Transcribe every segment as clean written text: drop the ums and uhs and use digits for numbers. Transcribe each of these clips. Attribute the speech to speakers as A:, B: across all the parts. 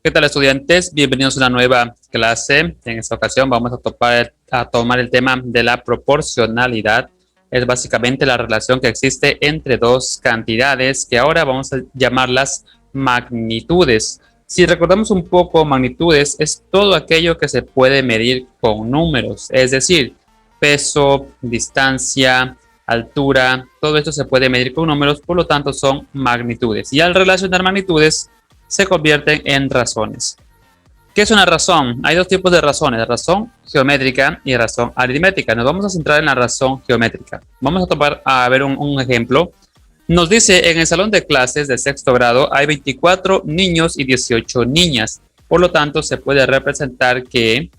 A: ¿Qué tal, estudiantes? Bienvenidos a una nueva clase. En esta ocasión vamos a tomar el tema de la proporcionalidad. Es básicamente la relación que existe entre dos cantidades que ahora vamos a llamarlas magnitudes. Si recordamos un poco, magnitudes es todo aquello que se puede medir con números, es decir, peso, distancia, altura, todo esto se puede medir con números, por lo tanto son magnitudes. Y al relacionar magnitudes, se convierten en razones. ¿Qué es una razón? Hay dos tipos de razones, razón geométrica y razón aritmética. Nos vamos a centrar en la razón geométrica. Vamos a ver un ejemplo. Nos dice, en el salón de clases de sexto grado hay 24 niños y 18 niñas. Por lo tanto, se puede representar que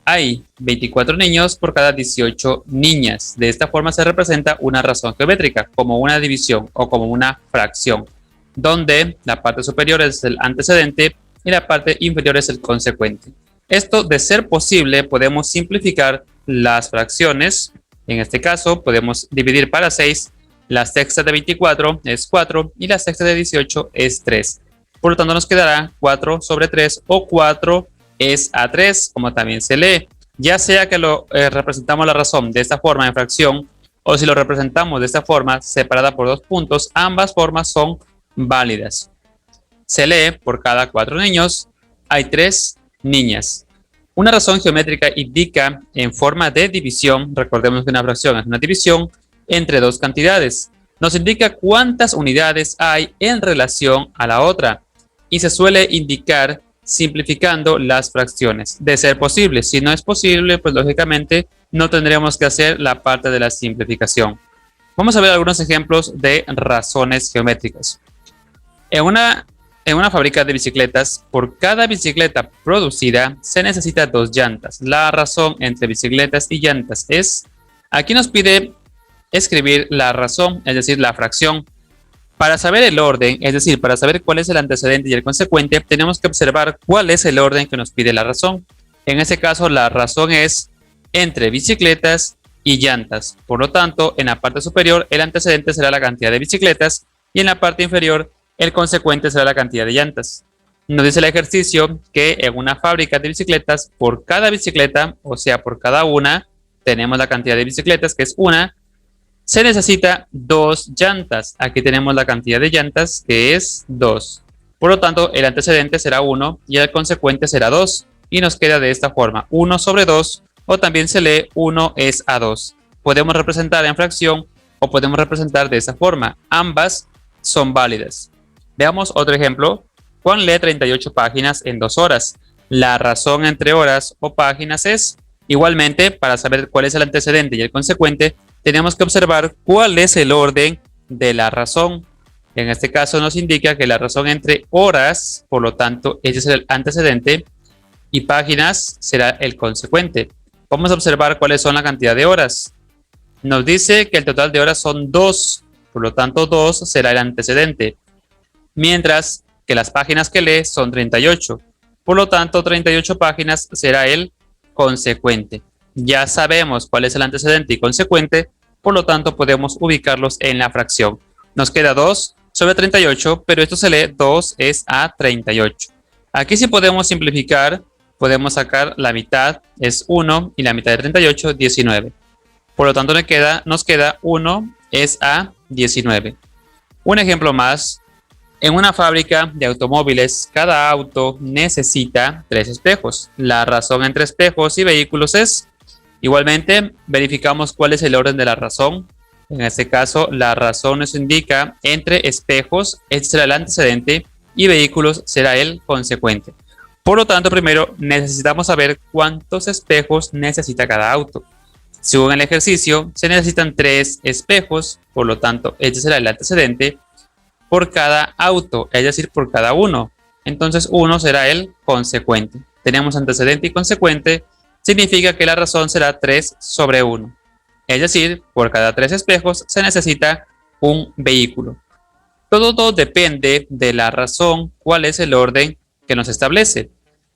A: hay 24 niños por cada 18 niñas. De esta forma se representa una razón geométrica, como una división o como una fracción, donde la parte superior es el antecedente y la parte inferior es el consecuente. Esto, de ser posible, podemos simplificar las fracciones. En este caso, podemos dividir para 6. La sexta de 24 es 4 y la sexta de 18 es 3. Por lo tanto, nos quedará 4 sobre 3 o 4 es a 3, como también se lee. Ya sea que lo representamos la razón de esta forma en fracción o si lo representamos de esta forma separada por dos puntos, ambas formas son válidas. Se lee por cada 4 niños hay 3 niñas. Una razón geométrica indica en forma de división, recordemos que una fracción es una división entre dos cantidades. Nos indica cuántas unidades hay en relación a la otra y se suele indicar simplificando las fracciones, de ser posible. Si no es posible, pues lógicamente no tendríamos que hacer la parte de la simplificación. Vamos a ver algunos ejemplos de razones geométricas. En una fábrica de bicicletas, por cada bicicleta producida se necesita 2 llantas. La razón entre bicicletas y llantas es, aquí nos pide escribir la razón, es decir, la fracción. Para saber el orden, es decir, para saber cuál es el antecedente y el consecuente, tenemos que observar cuál es el orden que nos pide la razón. En este caso, la razón es entre bicicletas y llantas. Por lo tanto, en la parte superior, el antecedente será la cantidad de bicicletas y en la parte inferior, el consecuente será la cantidad de llantas. Nos dice el ejercicio que en una fábrica de bicicletas, por cada bicicleta, o sea, por cada una, tenemos la cantidad de bicicletas, que es una, se necesita 2 llantas. Aquí tenemos la cantidad de llantas, que es 2. Por lo tanto, el antecedente será 1 y el consecuente será 2. Y nos queda de esta forma, 1 sobre 2, o también se lee 1 es a 2. Podemos representar en fracción o podemos representar de esta forma. Ambas son válidas. Veamos otro ejemplo. Juan lee 38 páginas en 2 horas. La razón entre horas o páginas es, igualmente, para saber cuál es el antecedente y el consecuente, tenemos que observar cuál es el orden de la razón. En este caso nos indica que la razón entre horas, por lo tanto, ese es el antecedente, y páginas será el consecuente. Vamos a observar cuáles son la cantidad de horas. Nos dice que el total de horas son 2, por lo tanto 2 será el antecedente, mientras que las páginas que lee son 38. Por lo tanto, 38 páginas será el consecuente. Ya sabemos cuál es el antecedente y consecuente, por lo tanto podemos ubicarlos en la fracción. Nos queda 2 sobre 38, pero esto se lee 2 es a 38. Aquí sí podemos simplificar, podemos sacar la mitad, es 1, y la mitad de 38, 19. Por lo tanto nos queda 1 es a 19. Un ejemplo más. En una fábrica de automóviles, cada auto necesita 3 espejos. La razón entre espejos y vehículos es, igualmente, verificamos cuál es el orden de la razón. En este caso, la razón nos indica entre espejos, este será el antecedente, y vehículos será el consecuente. Por lo tanto, primero necesitamos saber cuántos espejos necesita cada auto. Según el ejercicio, se necesitan 3 espejos, por lo tanto, este será el antecedente, por cada auto, es decir, por cada uno. Entonces, 1 será el consecuente. Tenemos antecedente y consecuente, significa que la razón será 3 sobre 1. Es decir, por cada 3 espejos se necesita un vehículo. Todo depende de la razón, cuál es el orden que nos establece.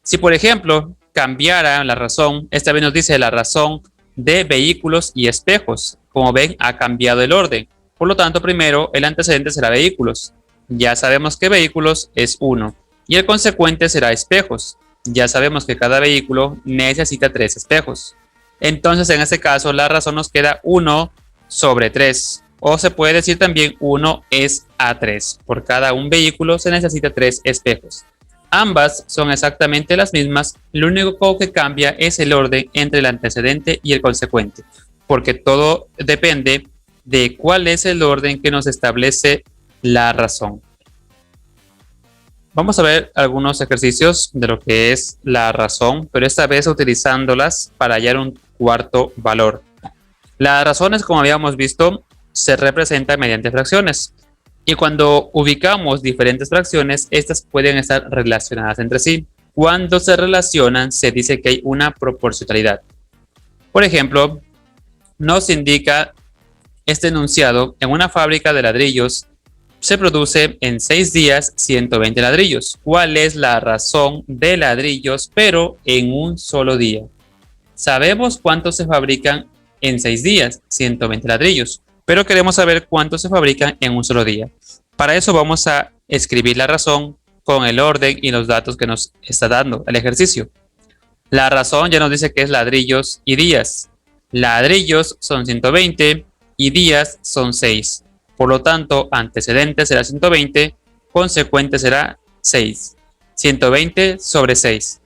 A: Si, por ejemplo, cambiara la razón, esta vez nos dice la razón de vehículos y espejos. Como ven, ha cambiado el orden. Por lo tanto, primero el antecedente será vehículos. Ya sabemos que vehículos es 1. Y el consecuente será espejos. Ya sabemos que cada vehículo necesita 3 espejos. Entonces, en este caso, la razón nos queda 1 sobre 3. O se puede decir también 1 es a 3. Por cada un vehículo se necesita 3 espejos. Ambas son exactamente las mismas. Lo único que cambia es el orden entre el antecedente y el consecuente. Porque todo depende de cuál es el orden que nos establece la razón. Vamos a ver algunos ejercicios de lo que es la razón, pero esta vez utilizándolas para hallar un cuarto valor. Las razones, como habíamos visto, se representan mediante fracciones. Y cuando ubicamos diferentes fracciones, estas pueden estar relacionadas entre sí. Cuando se relacionan, se dice que hay una proporcionalidad. Por ejemplo, nos indica este enunciado: en una fábrica de ladrillos se produce en 6 días 120 ladrillos. ¿Cuál es la razón de ladrillos, pero en un solo día? Sabemos cuántos se fabrican en 6 días, 120 ladrillos, pero queremos saber cuántos se fabrican en un solo día. Para eso vamos a escribir la razón con el orden y los datos que nos está dando el ejercicio. La razón ya nos dice que es ladrillos y días. Ladrillos son 120 y días son 6. Por lo tanto, antecedente será 120, consecuente será 6. 120 sobre 6.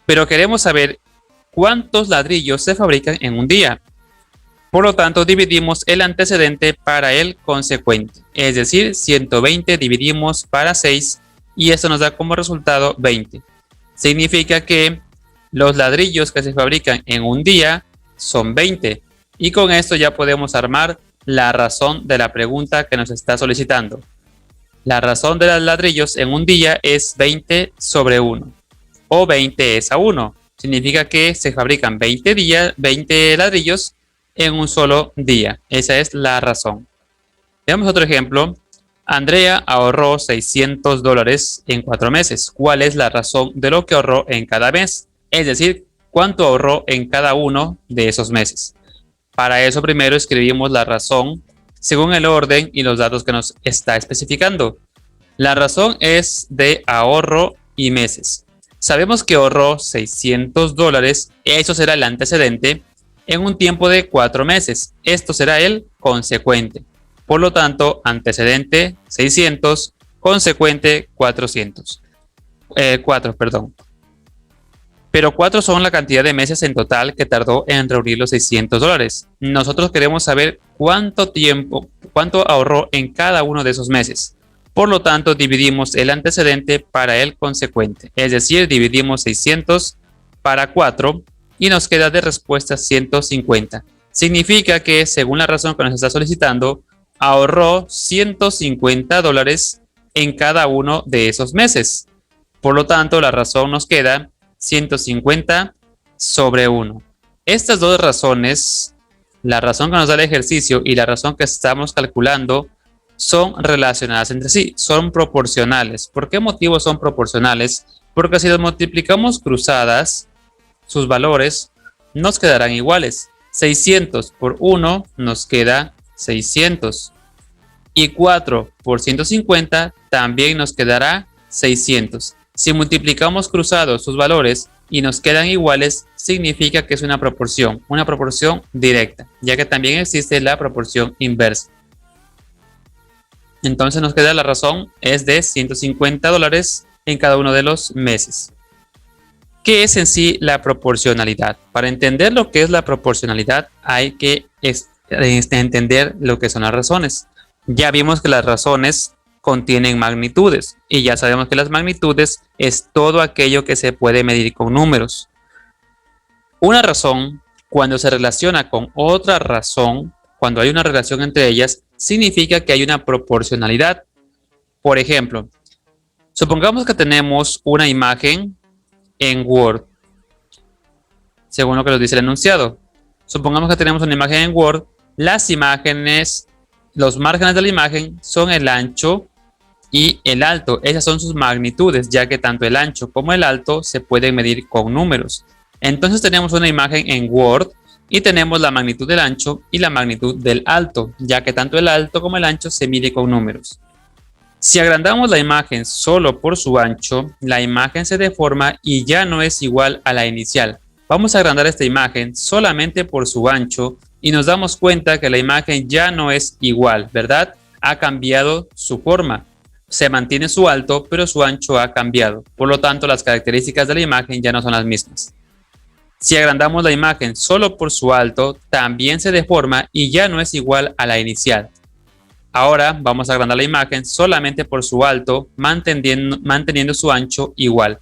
A: Pero queremos saber cuántos ladrillos se fabrican en un día. Por lo tanto, dividimos el antecedente para el consecuente. Es decir, 120 dividimos para 6 y esto nos da como resultado 20. Significa que los ladrillos que se fabrican en un día son 20. Y con esto ya podemos armar la razón de la pregunta que nos está solicitando. La razón de los ladrillos en un día es 20 sobre 1. O 20 es a 1. Significa que se fabrican 20 ladrillos en un solo día. Esa es la razón. Veamos otro ejemplo. Andrea ahorró $600 en 4 meses. ¿Cuál es la razón de lo que ahorró en cada mes? Es decir, ¿cuánto ahorró en cada uno de esos meses? Para eso primero escribimos la razón según el orden y los datos que nos está especificando. La razón es de ahorro y meses. Sabemos que ahorró $600, eso será el antecedente, en un tiempo de 4 meses. Esto será el consecuente. Por lo tanto, antecedente 600, consecuente 400. 4, perdón. Pero 4 son la cantidad de meses en total que tardó en reunir los $600. Nosotros queremos saber cuánto ahorró en cada uno de esos meses. Por lo tanto, dividimos el antecedente para el consecuente. Es decir, dividimos 600 para 4 y nos queda de respuesta 150. Significa que, según la razón que nos está solicitando, ahorró $150 en cada uno de esos meses. Por lo tanto, la razón nos queda 150 sobre 1. Estas dos razones, la razón que nos da el ejercicio y la razón que estamos calculando, son relacionadas entre sí, son proporcionales. ¿Por qué motivo son proporcionales? Porque si los multiplicamos cruzadas, sus valores nos quedarán iguales. 600 por 1 nos queda 600. Y 4 por 150 también nos quedará 600. Si multiplicamos cruzados sus valores y nos quedan iguales, significa que es una proporción directa, ya que también existe la proporción inversa. Entonces nos queda la razón es de $150 en cada uno de los meses. ¿Qué es en sí la proporcionalidad? Para entender lo que es la proporcionalidad hay que entender lo que son las razones. Ya vimos que las razones contienen magnitudes y ya sabemos que las magnitudes es todo aquello que se puede medir con números. Una razón, cuando se relaciona con otra razón, cuando hay una relación entre ellas, significa que hay una proporcionalidad. Por ejemplo, supongamos que tenemos una imagen en Word, según lo que nos dice el enunciado. Supongamos que tenemos una imagen en Word. Las imágenes, los márgenes de la imagen son el ancho y el alto. Esas son sus magnitudes, ya que tanto el ancho como el alto se pueden medir con números. Entonces tenemos una imagen en Word y tenemos la magnitud del ancho y la magnitud del alto, ya que tanto el alto como el ancho se mide con números. Si agrandamos la imagen solo por su ancho, la imagen se deforma y ya no es igual a la inicial. Vamos a agrandar esta imagen solamente por su ancho y nos damos cuenta que la imagen ya no es igual, ¿verdad? Ha cambiado su forma. Se mantiene su alto, pero su ancho ha cambiado. Por lo tanto, las características de la imagen ya no son las mismas. Si agrandamos la imagen solo por su alto, también se deforma y ya no es igual a la inicial. Ahora vamos a agrandar la imagen solamente por su alto, manteniendo su ancho igual.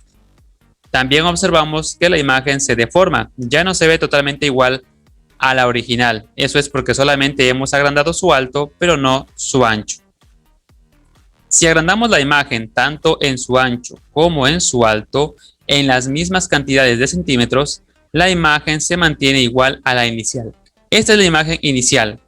A: También observamos que la imagen se deforma, ya no se ve totalmente igual a la original. Eso es porque solamente hemos agrandado su alto, pero no su ancho. Si agrandamos la imagen tanto en su ancho como en su alto, en las mismas cantidades de centímetros, la imagen se mantiene igual a la inicial. Esta es la imagen inicial.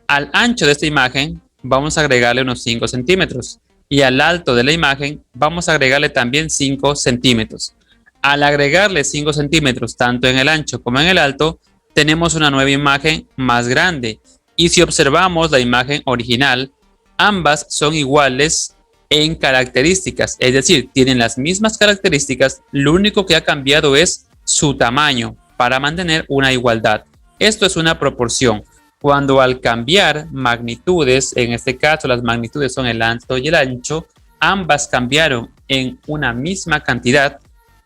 A: Al ancho de esta imagen vamos a agregarle unos 5 centímetros y al alto de la imagen vamos a agregarle también 5 centímetros. Al agregarle 5 centímetros tanto en el ancho como en el alto, tenemos una nueva imagen más grande. Y si observamos la imagen original, ambas son iguales en características, es decir, tienen las mismas características, lo único que ha cambiado es su tamaño para mantener una igualdad. Esto es una proporción. Cuando al cambiar magnitudes, en este caso las magnitudes son el alto y el ancho, ambas cambiaron en una misma cantidad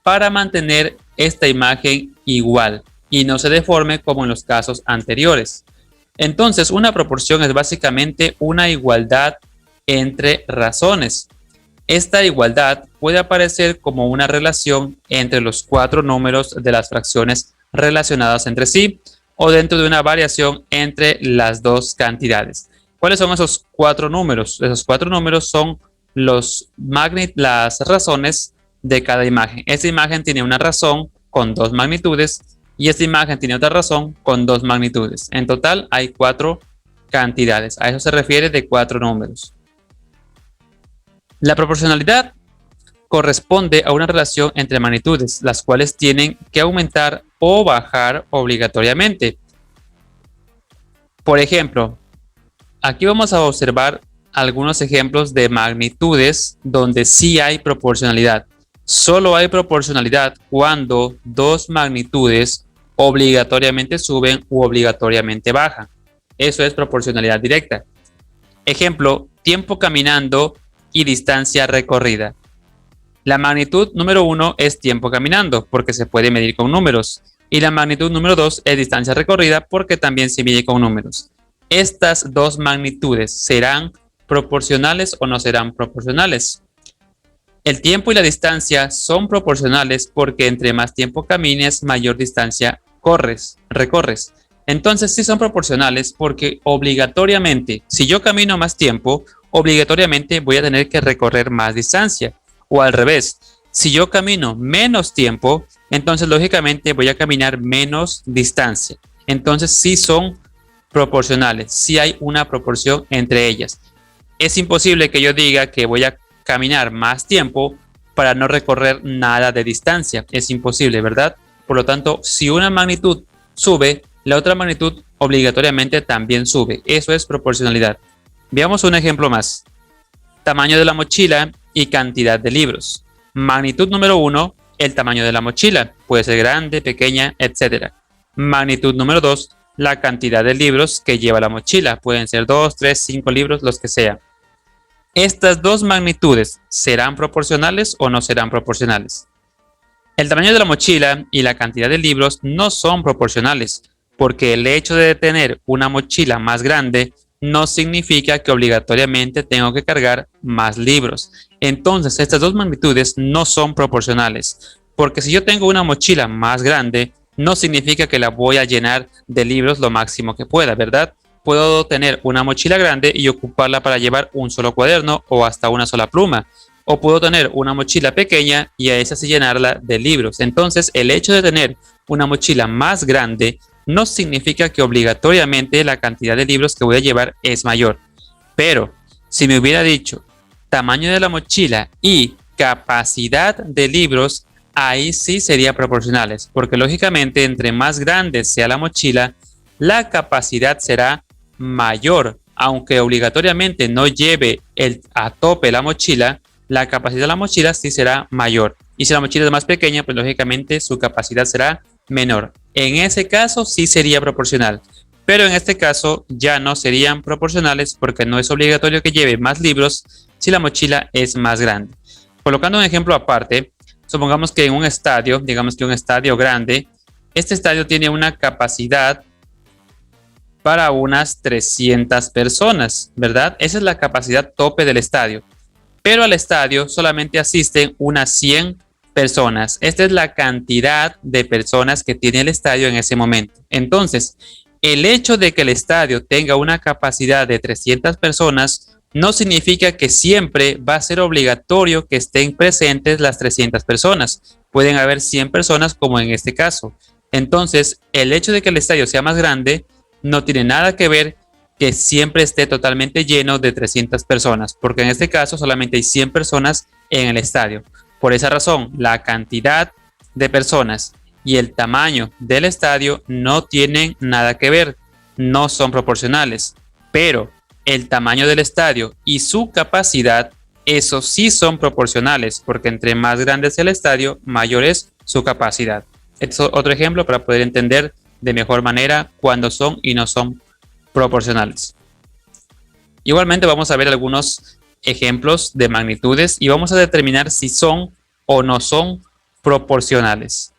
A: para mantener esta imagen igual y no se deforme como en los casos anteriores. Entonces, una proporción es básicamente una igualdad entre razones. Esta igualdad puede aparecer como una relación entre los 4 números de las fracciones relacionadas entre sí o dentro de una variación entre las dos cantidades. ¿Cuáles son esos 4 números? Esos 4 números son las razones de cada imagen. Esta imagen tiene una razón con 2 magnitudes y esta imagen tiene otra razón con 2 magnitudes. En total hay 4 cantidades. A eso se refiere de 4 números. La proporcionalidad corresponde a una relación entre magnitudes, las cuales tienen que aumentar o bajar obligatoriamente. Por ejemplo, aquí vamos a observar algunos ejemplos de magnitudes donde sí hay proporcionalidad. Solo hay proporcionalidad cuando 2 magnitudes obligatoriamente suben u obligatoriamente bajan. Eso es proporcionalidad directa. Ejemplo, tiempo caminando y distancia recorrida. La magnitud número 1 es tiempo caminando porque se puede medir con números y la magnitud número 2 es distancia recorrida porque también se mide con números. Estas dos magnitudes serán proporcionales o no serán proporcionales. El tiempo y la distancia son proporcionales porque entre más tiempo camines, mayor distancia recorres. Entonces sí son proporcionales porque obligatoriamente, si yo camino más tiempo, obligatoriamente voy a tener que recorrer más distancia. O al revés, si yo camino menos tiempo, entonces lógicamente voy a caminar menos distancia. Entonces sí son proporcionales, sí hay una proporción entre ellas. Es imposible que yo diga que voy a caminar más tiempo para no recorrer nada de distancia. Es imposible, ¿verdad? Por lo tanto, si una magnitud sube, la otra magnitud obligatoriamente también sube. Eso es proporcionalidad. Veamos un ejemplo más. Tamaño de la mochila y cantidad de libros. Magnitud número 1, el tamaño de la mochila. Puede ser grande, pequeña, etc. Magnitud número 2, la cantidad de libros que lleva la mochila. Pueden ser 2, 3, 5 libros, los que sea. Estas dos magnitudes, ¿serán proporcionales o no serán proporcionales? El tamaño de la mochila y la cantidad de libros no son proporcionales, porque el hecho de tener una mochila más grande no significa que obligatoriamente tengo que cargar más libros. Entonces, estas dos magnitudes no son proporcionales, porque si yo tengo una mochila más grande, no significa que la voy a llenar de libros lo máximo que pueda, ¿verdad? Puedo tener una mochila grande y ocuparla para llevar un solo cuaderno o hasta una sola pluma. O puedo tener una mochila pequeña y a esa sí llenarla de libros. Entonces, el hecho de tener una mochila más grande no significa que obligatoriamente la cantidad de libros que voy a llevar es mayor. Pero, si me hubiera dicho tamaño de la mochila y capacidad de libros, ahí sí sería proporcionales. Porque lógicamente, entre más grande sea la mochila, la capacidad será mayor aunque obligatoriamente no lleve a tope la mochila, la capacidad de la mochila sí será mayor. Y si la mochila es más pequeña, pues lógicamente su capacidad será menor. En ese caso sí sería proporcional, pero en este caso ya no serían proporcionales porque no es obligatorio que lleve más libros si la mochila es más grande. Colocando un ejemplo aparte, supongamos que en un estadio, digamos que un estadio grande, este estadio tiene una capacidad para unas 300 personas, ¿verdad? Esa es la capacidad tope del estadio. Pero al estadio solamente asisten unas 100 personas. Esta es la cantidad de personas que tiene el estadio en ese momento. Entonces, el hecho de que el estadio tenga una capacidad de 300 personas no significa que siempre va a ser obligatorio que estén presentes las 300 personas. Pueden haber 100 personas como en este caso. Entonces, el hecho de que el estadio sea más grande no tiene nada que ver que siempre esté totalmente lleno de 300 personas, porque en este caso solamente hay 100 personas en el estadio. Por esa razón, la cantidad de personas y el tamaño del estadio no tienen nada que ver, no son proporcionales, pero el tamaño del estadio y su capacidad, eso sí son proporcionales, porque entre más grande es el estadio, mayor es su capacidad. Este es otro ejemplo para poder entender de mejor manera cuándo son y no son proporcionales. Igualmente vamos a ver algunos ejemplos de magnitudes y vamos a determinar si son o no son proporcionales.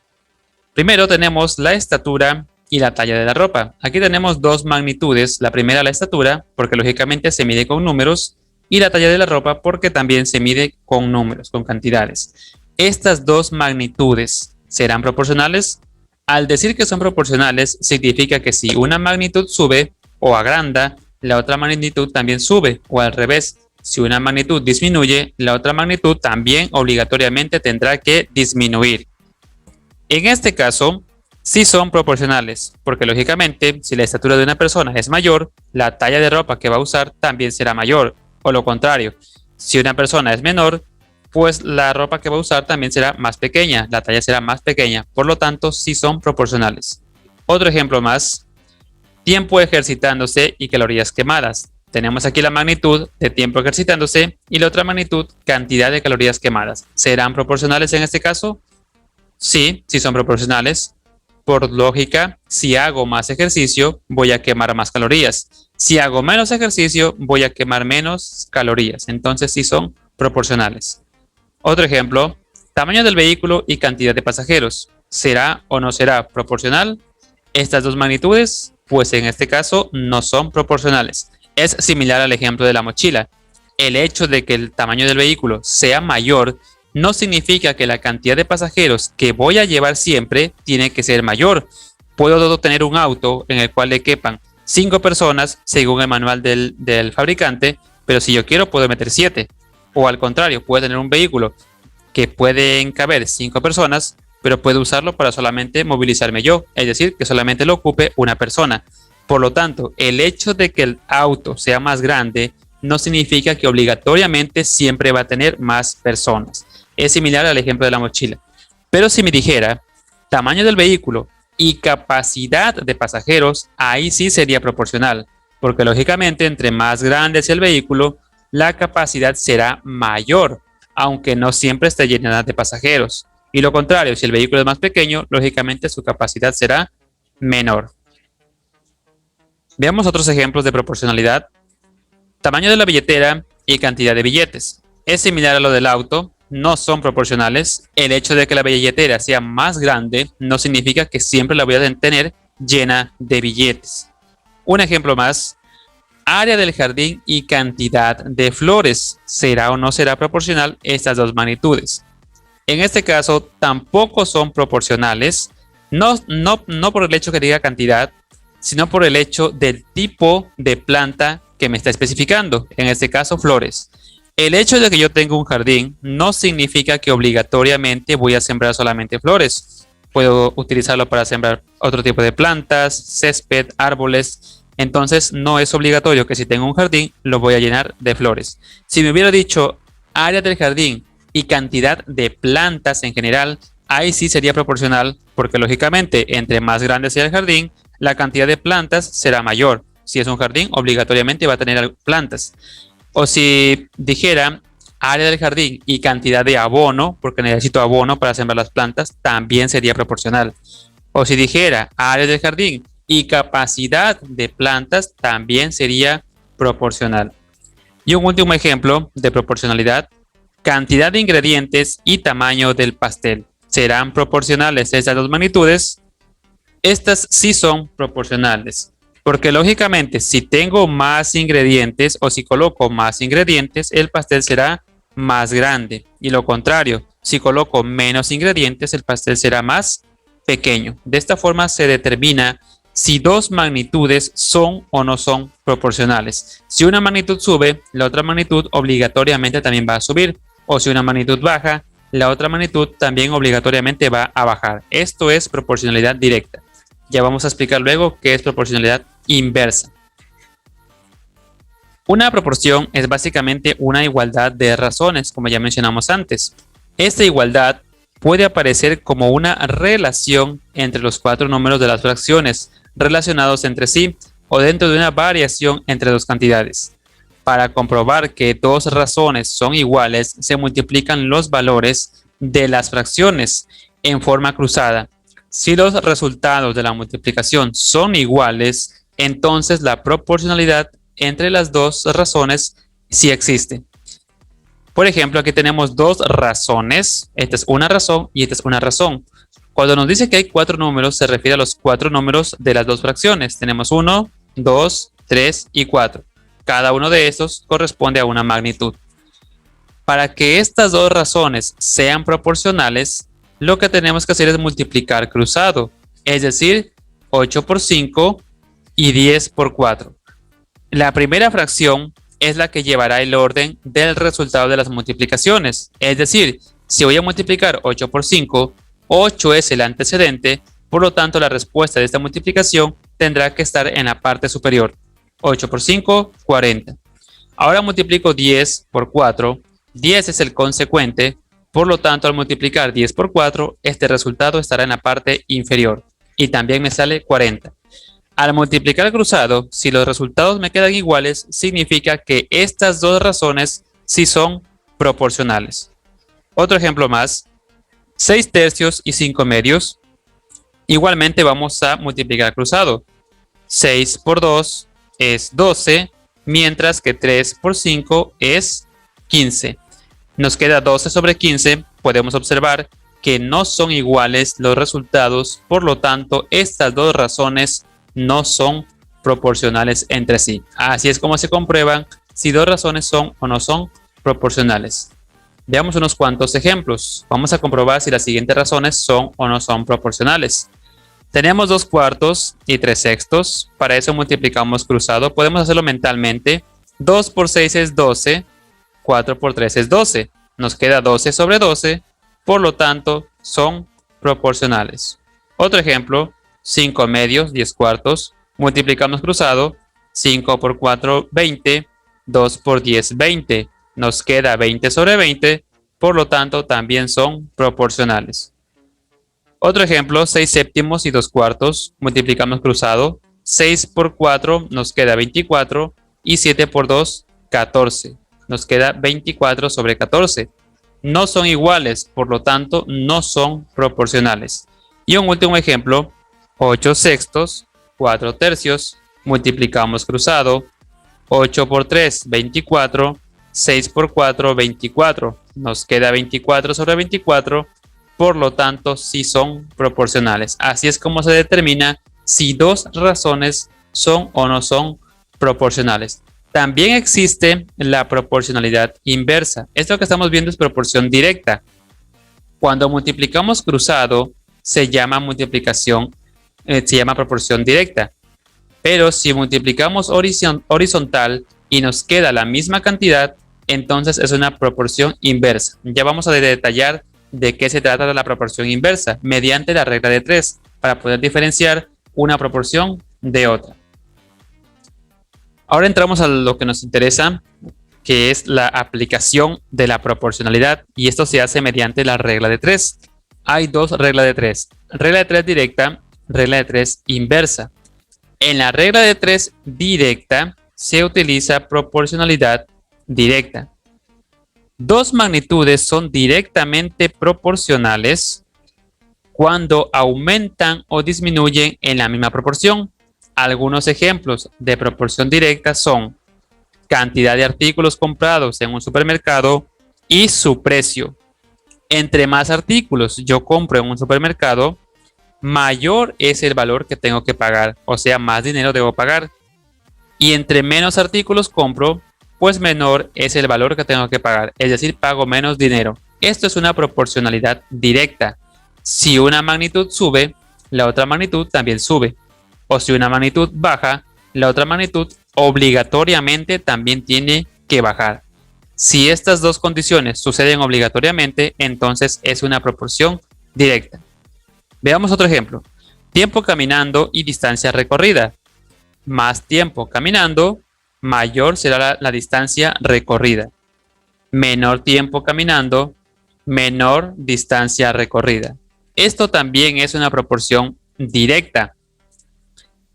A: Primero tenemos la estatura y la talla de la ropa. Aquí tenemos dos magnitudes. La primera, la estatura, porque lógicamente se mide con números, y la talla de la ropa porque también se mide con números, con cantidades. Estas dos magnitudes serán proporcionales. Al decir que son proporcionales, significa que si una magnitud sube o agranda, la otra magnitud también sube, o al revés. Si una magnitud disminuye, la otra magnitud también obligatoriamente tendrá que disminuir. En este caso, sí son proporcionales, porque lógicamente, si la estatura de una persona es mayor, la talla de ropa que va a usar también será mayor, o lo contrario. Si una persona es menor, pues la ropa que va a usar también será más pequeña, la talla será más pequeña, por lo tanto sí son proporcionales. Otro ejemplo más, tiempo ejercitándose y calorías quemadas. Tenemos aquí la magnitud de tiempo ejercitándose y la otra magnitud, cantidad de calorías quemadas. ¿Serán proporcionales en este caso? Sí, sí son proporcionales. Por lógica, si hago más ejercicio, voy a quemar más calorías. Si hago menos ejercicio, voy a quemar menos calorías. Entonces sí son proporcionales. Otro ejemplo, tamaño del vehículo y cantidad de pasajeros. ¿Será o no será proporcional? Estas dos magnitudes, pues en este caso no son proporcionales. Es similar al ejemplo de la mochila. El hecho de que el tamaño del vehículo sea mayor no significa que la cantidad de pasajeros que voy a llevar siempre tiene que ser mayor. Puedo tener un auto en el cual le quepan 5 personas según el manual del fabricante, pero si yo quiero puedo meter 7. O al contrario, puedo tener un vehículo que pueden caber 5 personas, pero puedo usarlo para solamente movilizarme yo, es decir, que solamente lo ocupe una persona. Por lo tanto, el hecho de que el auto sea más grande no significa que obligatoriamente siempre va a tener más personas. Es similar al ejemplo de la mochila. Pero si me dijera tamaño del vehículo y capacidad de pasajeros, ahí sí sería proporcional, porque lógicamente entre más grande sea el vehículo, la capacidad será mayor, aunque no siempre esté llena de pasajeros. Y lo contrario, si el vehículo es más pequeño, lógicamente su capacidad será menor. Veamos otros ejemplos de proporcionalidad. Tamaño de la billetera y cantidad de billetes. Es similar a lo del auto, no son proporcionales. El hecho de que la billetera sea más grande no significa que siempre la voy a tener llena de billetes. Un ejemplo más. Área del jardín y cantidad de flores. ¿Será o no será proporcional estas dos magnitudes? En este caso tampoco son proporcionales, no por el hecho que diga cantidad, sino por el hecho del tipo de planta que me está especificando, en este caso flores. El hecho de que yo tenga un jardín no significa que obligatoriamente voy a sembrar solamente flores. Puedo utilizarlo para sembrar otro tipo de plantas, césped, árboles. Entonces no es obligatorio que si tengo un jardín lo voy a llenar de flores. Si me hubiera dicho área del jardín y cantidad de plantas en general, ahí sí sería proporcional, porque lógicamente entre más grande sea el jardín, la cantidad de plantas será mayor. si es un jardín, obligatoriamente va a tener plantas. O si dijera área del jardín y cantidad de abono, porque necesito abono para sembrar las plantas, también sería proporcional. O si dijera área del jardín y capacidad de plantas, también sería proporcional. Y un último ejemplo de proporcionalidad: cantidad de ingredientes y tamaño del pastel. ¿Serán proporcionales estas dos magnitudes? Estas sí son proporcionales, porque lógicamente si tengo más ingredientes o si coloco más ingredientes, el pastel será más grande. Y lo contrario, si coloco menos ingredientes, el pastel será más pequeño. De esta forma se determina si dos magnitudes son o no son proporcionales. Si una magnitud sube, la otra magnitud obligatoriamente también va a subir. O si una magnitud baja, la otra magnitud también obligatoriamente va a bajar. Esto es proporcionalidad directa. Ya vamos a explicar luego qué es proporcionalidad inversa. Una proporción es básicamente una igualdad de razones, como ya mencionamos antes. Esta igualdad puede aparecer como una relación entre los cuatro números de las fracciones relacionados entre sí o dentro de una variación entre dos cantidades. Para comprobar que dos razones son iguales, se multiplican los valores de las fracciones en forma cruzada. Si los resultados de la multiplicación son iguales, entonces la proporcionalidad entre las dos razones sí existe. Por ejemplo, aquí tenemos dos razones. Esta es una razón y esta es una razón. Cuando nos dice que hay cuatro números, se refiere a los cuatro números de las dos fracciones. Tenemos 1, 2, 3 y 4. Cada uno de estos corresponde a una magnitud. Para que estas dos razones sean proporcionales, lo que tenemos que hacer es multiplicar cruzado, es decir, 8 por 5 y 10 por 4. La primera fracción es la que llevará el orden del resultado de las multiplicaciones. Es decir, si voy a multiplicar 8 por 5, 8 es el antecedente, por lo tanto la respuesta de esta multiplicación tendrá que estar en la parte superior. 8 por 5, 40. Ahora multiplico 10 por 4, 10 es el consecuente, por lo tanto al multiplicar 10 por 4, este resultado estará en la parte inferior y también me sale 40. Al multiplicar cruzado, si los resultados me quedan iguales, significa que estas dos razones sí son proporcionales. Otro ejemplo más: 6 tercios y 5 medios. Igualmente vamos a multiplicar cruzado. 6 por 2 es 12, mientras que 3 por 5 es 15. Nos queda 12 sobre 15. Podemos observar que no son iguales los resultados, por lo tanto estas dos razones no son proporcionales entre sí. Así es como se comprueban si dos razones son o no son proporcionales. Veamos unos cuantos ejemplos. Vamos a comprobar si las siguientes razones son o no son proporcionales. Tenemos 2 cuartos y 3 sextos. Para eso multiplicamos cruzado. Podemos hacerlo mentalmente. 2 por 6 es 12. 4 por 3 es 12. Nos queda 12 sobre 12. Por lo tanto, son proporcionales. Otro ejemplo: 5 medios, 10 cuartos. Multiplicamos cruzado. 5 por 4, 20. 2 por 10, 20. Nos queda 20 sobre 20. Por lo tanto, también son proporcionales. Otro ejemplo: 6 séptimos y 2 cuartos. Multiplicamos cruzado. 6 por 4 nos queda 24. Y 7 por 2, 14. Nos queda 24 sobre 14. No son iguales, por lo tanto, no son proporcionales. Y un último ejemplo: 8 sextos, 4 tercios. Multiplicamos cruzado. 8 por 3, 24. 6 por 4, 24. Nos queda 24 sobre 24. Por lo tanto, sí son proporcionales. Así es como se determina si dos razones son o no son proporcionales. También existe la proporcionalidad inversa. Esto que estamos viendo es proporción directa. Cuando multiplicamos cruzado, se llama proporción directa. Pero si multiplicamos horizontal y nos queda la misma cantidad, entonces es una proporción inversa. Ya vamos a detallar de qué se trata de la proporción inversa mediante la regla de 3 para poder diferenciar una proporción de otra. Ahora entramos a lo que nos interesa, que es la aplicación de la proporcionalidad, y esto se hace mediante la regla de 3. Hay dos reglas de 3: regla de 3 directa, regla de 3 inversa. En la regla de 3 directa se utiliza proporcionalidad directa. Dos magnitudes son directamente proporcionales cuando aumentan o disminuyen en la misma proporción. Algunos ejemplos de proporción directa son cantidad de artículos comprados en un supermercado y su precio. Entre más artículos yo compro en un supermercado, mayor es el valor que tengo que pagar, o sea, más dinero debo pagar. Y entre menos artículos compro, pues menor es el valor que tengo que pagar, es decir, pago menos dinero. Esto es una proporcionalidad directa. Si una magnitud sube, la otra magnitud también sube. O si una magnitud baja, la otra magnitud obligatoriamente también tiene que bajar. Si estas dos condiciones suceden obligatoriamente, entonces es una proporción directa. Veamos otro ejemplo. Tiempo caminando y distancia recorrida. Más tiempo caminando, mayor será la distancia recorrida. Menor tiempo caminando, menor distancia recorrida. Esto también es una proporción directa,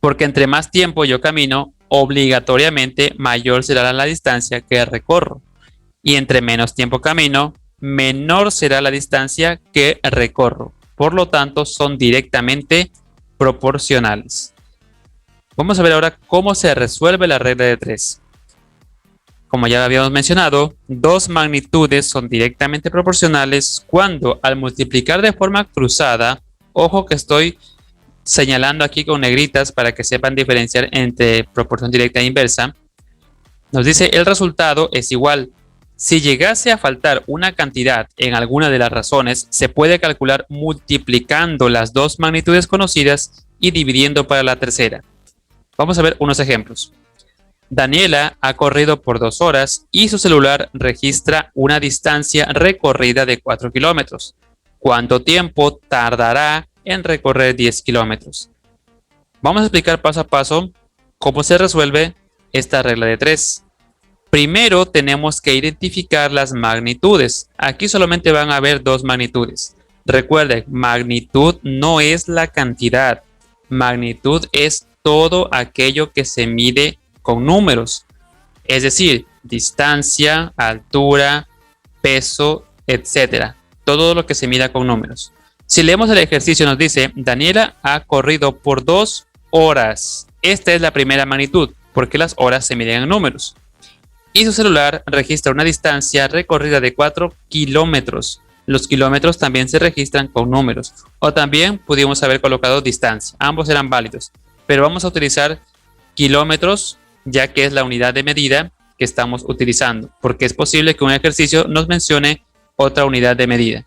A: porque entre más tiempo yo camino, obligatoriamente mayor será la distancia que recorro. Y entre menos tiempo camino, menor será la distancia que recorro. Por lo tanto, son directamente proporcionales. Vamos a ver ahora cómo se resuelve la regla de 3. Como ya habíamos mencionado, dos magnitudes son directamente proporcionales cuando al multiplicar de forma cruzada, ojo que estoy señalando aquí con negritas para que sepan diferenciar entre proporción directa e inversa, nos dice el resultado es igual. Si llegase a faltar una cantidad en alguna de las razones, se puede calcular multiplicando las dos magnitudes conocidas y dividiendo para la tercera. Vamos a ver unos ejemplos. Daniela ha corrido por 2 horas y su celular registra una distancia recorrida de 4 kilómetros. ¿Cuánto tiempo tardará en recorrer 10 kilómetros? Vamos a explicar paso a paso cómo se resuelve esta regla de 3. Primero tenemos que identificar las magnitudes. Aquí solamente van a haber dos magnitudes. Recuerden, magnitud no es la cantidad. Magnitud es todo aquello que se mide con números. Es decir, distancia, altura, peso, etc. Todo lo que se mida con números. Si leemos el ejercicio nos dice, Daniela ha corrido por 2 horas. Esta es la primera magnitud, porque las horas se miden en números. Y su celular registra una distancia recorrida de 4 kilómetros. Los kilómetros también se registran con números. O también pudimos haber colocado distancia. Ambos eran válidos. Pero vamos a utilizar kilómetros, ya que es la unidad de medida que estamos utilizando. Porque es posible que un ejercicio nos mencione otra unidad de medida.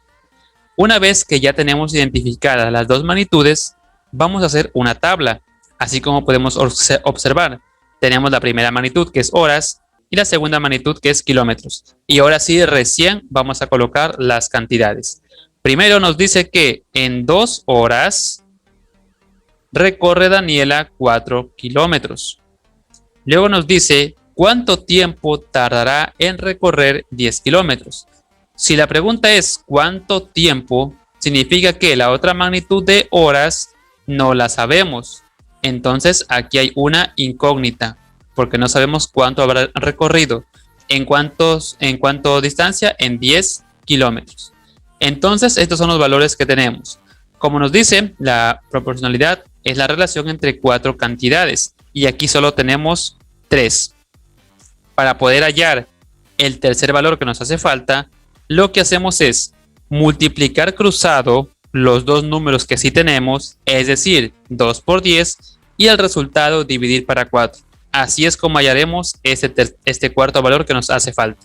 A: Una vez que ya tenemos identificadas las dos magnitudes, vamos a hacer una tabla. Así como podemos observar, tenemos la primera magnitud que es horas y la segunda magnitud que es kilómetros. Y ahora sí, recién vamos a colocar las cantidades. Primero nos dice que en 2 horas recorre Daniela 4 kilómetros. Luego nos dice cuánto tiempo tardará en recorrer 10 kilómetros. Si la pregunta es cuánto tiempo, significa que la otra magnitud de horas no la sabemos. Entonces aquí hay una incógnita, porque no sabemos cuánto habrá recorrido. ¿En cuánto distancia? En 10 kilómetros. Entonces estos son los valores que tenemos. Como nos dice, la proporcionalidad es la relación entre 4 cantidades. Y aquí solo tenemos 3. Para poder hallar el tercer valor que nos hace falta, lo que hacemos es multiplicar cruzado los dos números que sí tenemos, es decir, 2 por 10, y el resultado dividir para 4. Así es como hallaremos este cuarto valor que nos hace falta.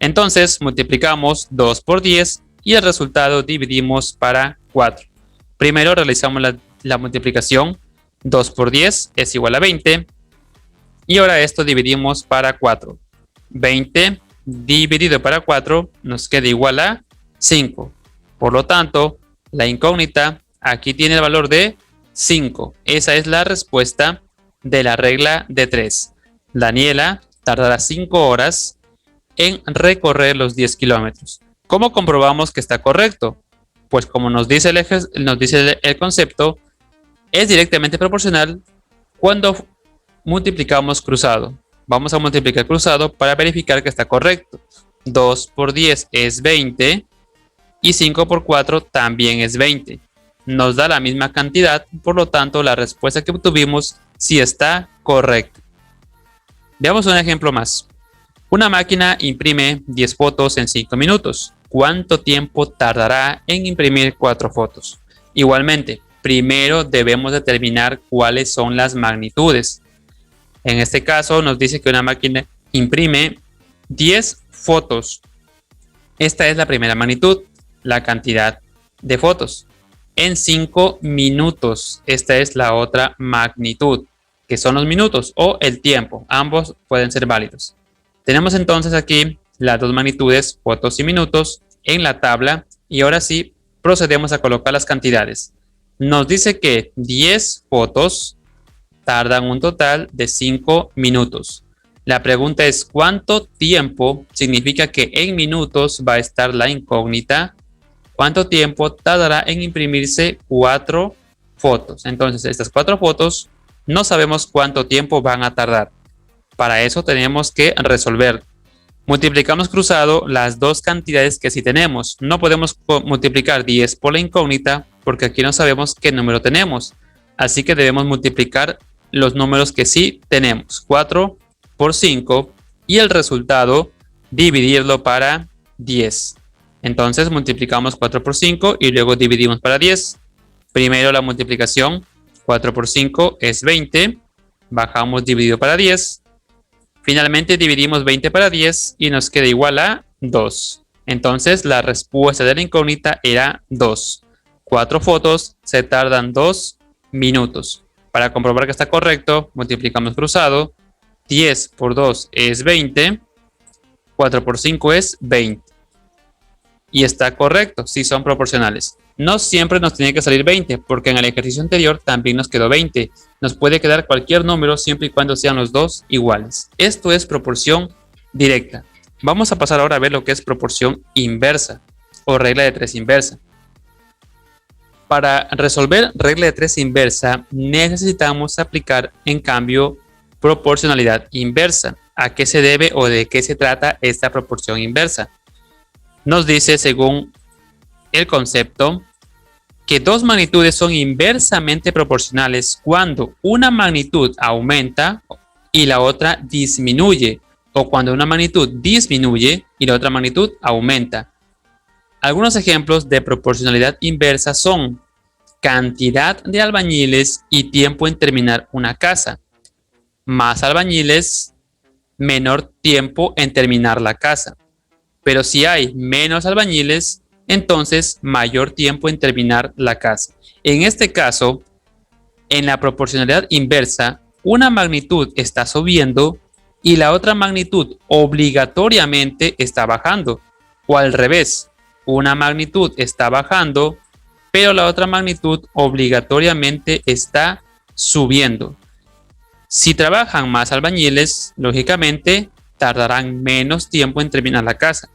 A: Entonces multiplicamos 2 por 10 y el resultado dividimos para 4. Primero realizamos la multiplicación. 2 por 10 es igual a 20. Y ahora esto dividimos para 4. 20 dividido para 4 nos queda igual a 5. Por lo tanto, la incógnita aquí tiene el valor de 5. Esa es la respuesta de la regla de 3. Daniela tardará 5 horas en recorrer los 10 kilómetros. ¿Cómo comprobamos que está correcto? Pues como nos dice el concepto, es directamente proporcional Cuando multiplicamos cruzado, vamos a multiplicar cruzado para verificar que está correcto. 2 por 10 es 20 y 5 por 4 también es 20. Nos da la misma cantidad, por lo tanto la respuesta que obtuvimos sí está correcta. Veamos un ejemplo más. Una máquina imprime 10 fotos en 5 minutos. ¿Cuánto tiempo tardará en imprimir 4 fotos? Igualmente, primero debemos determinar cuáles son las magnitudes. En este caso nos dice que una máquina imprime 10 fotos. Esta es la primera magnitud, la cantidad de fotos. En 5 minutos, esta es la otra magnitud, que son los minutos o el tiempo. Ambos pueden ser válidos. Tenemos entonces aquí las dos magnitudes, fotos y minutos, en la tabla. Y ahora sí, procedemos a colocar las cantidades. Nos dice que 10 fotos tardan un total de 5 minutos. La pregunta es, ¿cuánto tiempo significa que en minutos va a estar la incógnita? ¿Cuánto tiempo tardará en imprimirse 4 fotos? Entonces, estas 4 fotos no sabemos cuánto tiempo van a tardar. Para eso tenemos que resolver. Multiplicamos cruzado las dos cantidades que sí tenemos. No podemos multiplicar 10 por la incógnita porque aquí no sabemos qué número tenemos. Así que debemos multiplicar los números que sí tenemos. 4 por 5 y el resultado dividirlo para 10. Entonces multiplicamos 4 por 5 y luego dividimos para 10. Primero la multiplicación, 4 por 5 es 20. Bajamos dividido para 10. Finalmente dividimos 20 para 10 y nos queda igual a 2. Entonces la respuesta de la incógnita era 2. 4 fotos se tardan 2 minutos. Para comprobar que está correcto, multiplicamos cruzado. 10 por 2 es 20. 4 por 5 es 20. Y está correcto, si son proporcionales. No siempre nos tiene que salir 20, porque en el ejercicio anterior también nos quedó 20. Nos puede quedar cualquier número siempre y cuando sean los dos iguales. Esto es proporción directa. Vamos a pasar ahora a ver lo que es proporción inversa o regla de 3 inversa. Para resolver regla de 3 inversa necesitamos aplicar en cambio proporcionalidad inversa. ¿A qué se debe o de qué se trata esta proporción inversa? Nos dice, según el concepto, que dos magnitudes son inversamente proporcionales cuando una magnitud aumenta y la otra disminuye, o cuando una magnitud disminuye y la otra magnitud aumenta. Algunos ejemplos de proporcionalidad inversa son cantidad de albañiles y tiempo en terminar una casa. Más albañiles, menor tiempo en terminar la casa. Pero si hay menos albañiles, entonces mayor tiempo en terminar la casa. En este caso, en la proporcionalidad inversa, una magnitud está subiendo y la otra magnitud obligatoriamente está bajando. O al revés, una magnitud está bajando, pero la otra magnitud obligatoriamente está subiendo. Si trabajan más albañiles, lógicamente tardarán menos tiempo en terminar la casa.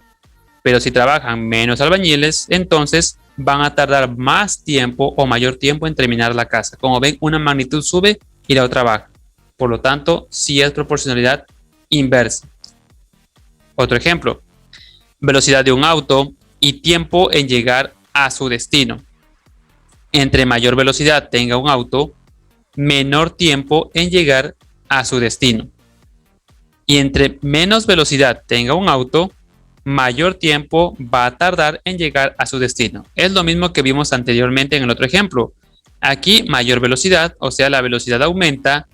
A: Pero si trabajan menos albañiles, entonces van a tardar más tiempo o mayor tiempo en terminar la casa. Como ven, una magnitud sube y la otra baja. Por lo tanto, sí es proporcionalidad inversa. Otro ejemplo, velocidad de un auto y tiempo en llegar a su destino. Entre mayor velocidad tenga un auto, menor tiempo en llegar a su destino. Y entre menos velocidad tenga un auto, mayor tiempo va a tardar en llegar a su destino. Es lo mismo que vimos anteriormente en el otro ejemplo. Aquí mayor velocidad, o sea la velocidad aumenta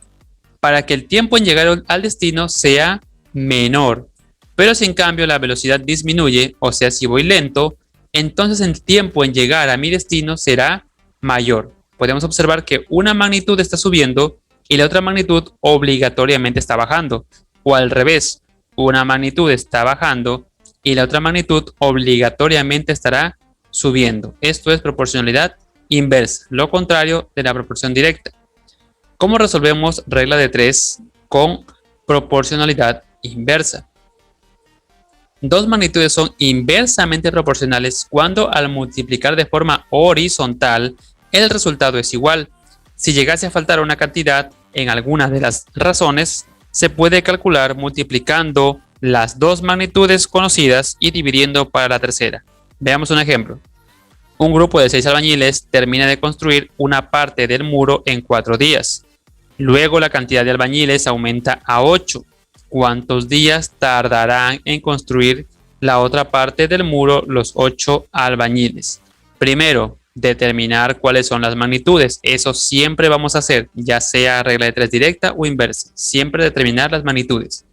A: para que el tiempo en llegar al destino sea menor. Pero si en cambio la velocidad disminuye, o sea si voy lento, entonces el tiempo en llegar a mi destino será mayor. Podemos observar que una magnitud está subiendo y la otra magnitud obligatoriamente está bajando. O al revés, una magnitud está bajando y la otra magnitud obligatoriamente estará subiendo. Esto es proporcionalidad inversa, lo contrario de la proporción directa. ¿Cómo resolvemos regla de 3 con proporcionalidad inversa? Dos magnitudes son inversamente proporcionales cuando al multiplicar de forma horizontal el resultado es igual. Si llegase a faltar una cantidad, en algunas de las razones, se puede calcular multiplicando las dos magnitudes conocidas y dividiendo para la tercera. Veamos un ejemplo. Un grupo de 6 albañiles termina de construir una parte del muro en 4 días. Luego la cantidad de albañiles aumenta a 8. ¿Cuántos días tardarán en construir la otra parte del muro los 8 albañiles? Primero, determinar cuáles son las magnitudes. Eso siempre vamos a hacer, ya sea regla de 3 directa o inversa. Siempre determinar las magnitudes.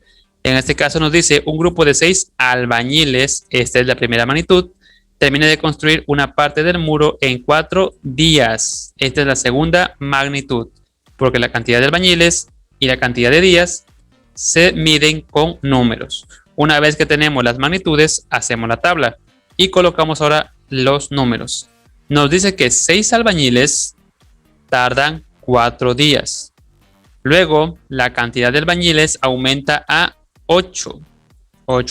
A: En este caso nos dice un grupo de 6 albañiles, esta es la primera magnitud, termina de construir una parte del muro en 4 días. Esta es la segunda magnitud, porque la cantidad de albañiles y la cantidad de días se miden con números. Una vez que tenemos las magnitudes, hacemos la tabla y colocamos ahora los números. Nos dice que 6 albañiles tardan 4 días. Luego, la cantidad de albañiles aumenta a 8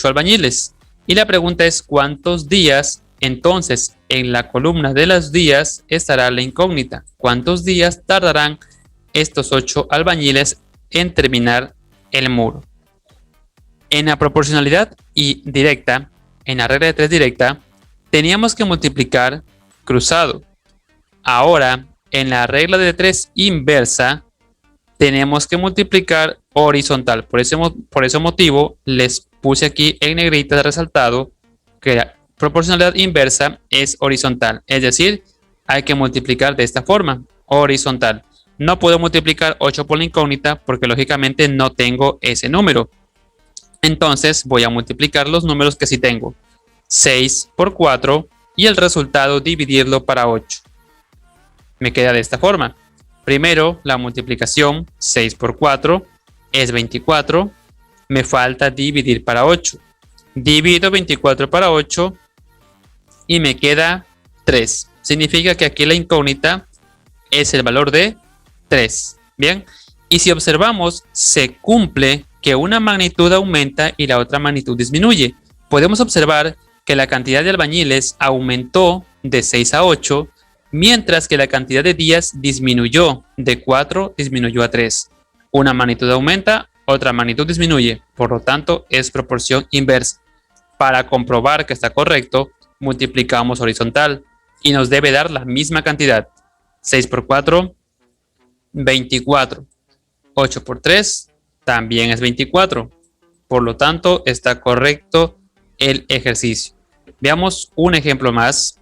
A: albañiles. Y la pregunta es ¿cuántos días? Entonces, en la columna de los días estará la incógnita. ¿Cuántos días tardarán estos 8 albañiles en terminar el muro? En la proporcionalidad y directa, en la regla de 3 directa, teníamos que multiplicar cruzado. Ahora, en la regla de 3 inversa, tenemos que multiplicar horizontal. Por ese motivo, les puse aquí en negrita de resaltado que la proporcionalidad inversa es horizontal. Es decir, hay que multiplicar de esta forma, horizontal. No puedo multiplicar 8 por la incógnita porque lógicamente no tengo ese número. Entonces voy a multiplicar los números que sí tengo. 6 por 4 y el resultado dividirlo para 8. Me queda de esta forma. Primero la multiplicación 6 por 4 es 24. Me falta dividir para 8. Divido 24 para 8 y me queda 3. Significa que aquí la incógnita es el valor de 3. Bien, y si observamos, se cumple que una magnitud aumenta y la otra magnitud disminuye. Podemos observar que la cantidad de albañiles aumentó de 6 a 8, mientras que la cantidad de días disminuyó de 4, disminuyó a 3. Una magnitud aumenta, otra magnitud disminuye, por lo tanto es proporción inversa. Para comprobar que está correcto, multiplicamos horizontal y nos debe dar la misma cantidad. 6 por 4, 24. 8 por 3 también es 24. Por lo tanto, está correcto el ejercicio. Veamos un ejemplo más.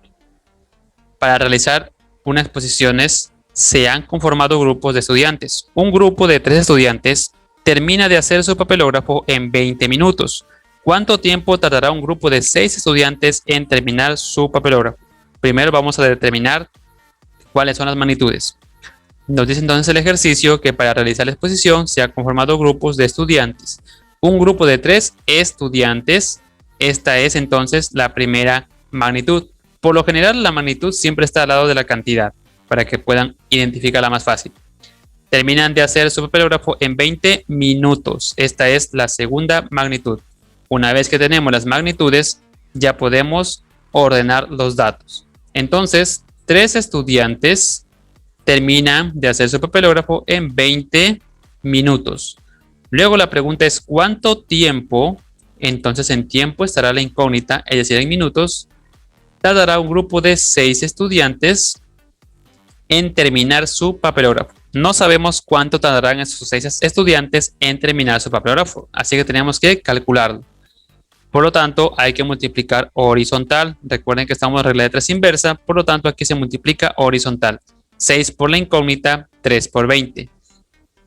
A: Para realizar unas exposiciones se han conformado grupos de estudiantes. Un grupo de 3 estudiantes termina de hacer su papelógrafo en 20 minutos. ¿Cuánto tiempo tardará un grupo de 6 estudiantes en terminar su papelógrafo? Primero vamos a determinar cuáles son las magnitudes. Nos dice entonces el ejercicio que para realizar la exposición se han conformado grupos de estudiantes. Un grupo de 3 estudiantes. Esta es entonces la primera magnitud. Por lo general la magnitud siempre está al lado de la cantidad para que puedan identificarla más fácil. Terminan de hacer su papelógrafo en 20 minutos. Esta es la segunda magnitud. Una vez que tenemos las magnitudes, ya podemos ordenar los datos. Entonces, 3 estudiantes terminan de hacer su papelógrafo en 20 minutos. Luego la pregunta es ¿cuánto tiempo? Entonces en tiempo estará la incógnita, es decir, en minutos, tardará un grupo de 6 estudiantes en terminar su papelógrafo. No sabemos cuánto tardarán esos 6 estudiantes en terminar su papelógrafo, así que tenemos que calcularlo. Por lo tanto, hay que multiplicar horizontal. Recuerden que estamos en regla de 3 inversa, por lo tanto aquí se multiplica horizontal. 6 por la incógnita, 3 por 20.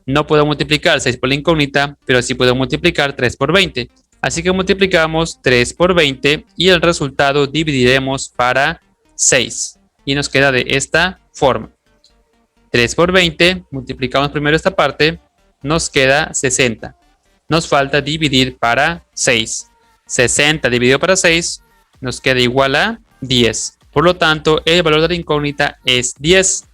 A: No puedo multiplicar 6 por la incógnita, pero sí puedo multiplicar 3 por 20. Así que multiplicamos 3 por 20 y el resultado dividiremos para 6. Y nos queda de esta forma. 3 por 20, multiplicamos primero esta parte, nos queda 60. Nos falta dividir para 6. 60 dividido para 6 nos queda igual a 10. Por lo tanto, el valor de la incógnita es 10.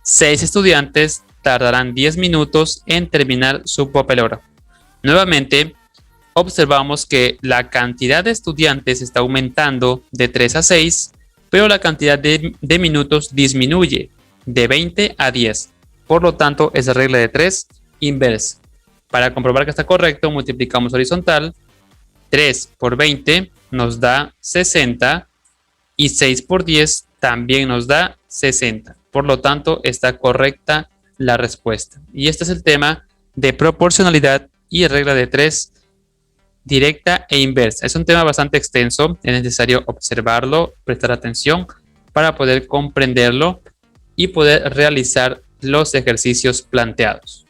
A: 6 estudiantes tardarán 10 minutos en terminar su papelógrafo. Nuevamente, observamos que la cantidad de estudiantes está aumentando de 3 a 6, pero la cantidad de minutos disminuye de 20 a 10. Por lo tanto, esa regla de 3 inversa. Para comprobar que está correcto, multiplicamos horizontal. 3 por 20 nos da 60 y 6 por 10 también nos da 60. Por lo tanto, está correcta la respuesta. Y este es el tema de proporcionalidad y regla de 3 directa e inversa. Es un tema bastante extenso, es necesario observarlo, prestar atención para poder comprenderlo y poder realizar los ejercicios planteados.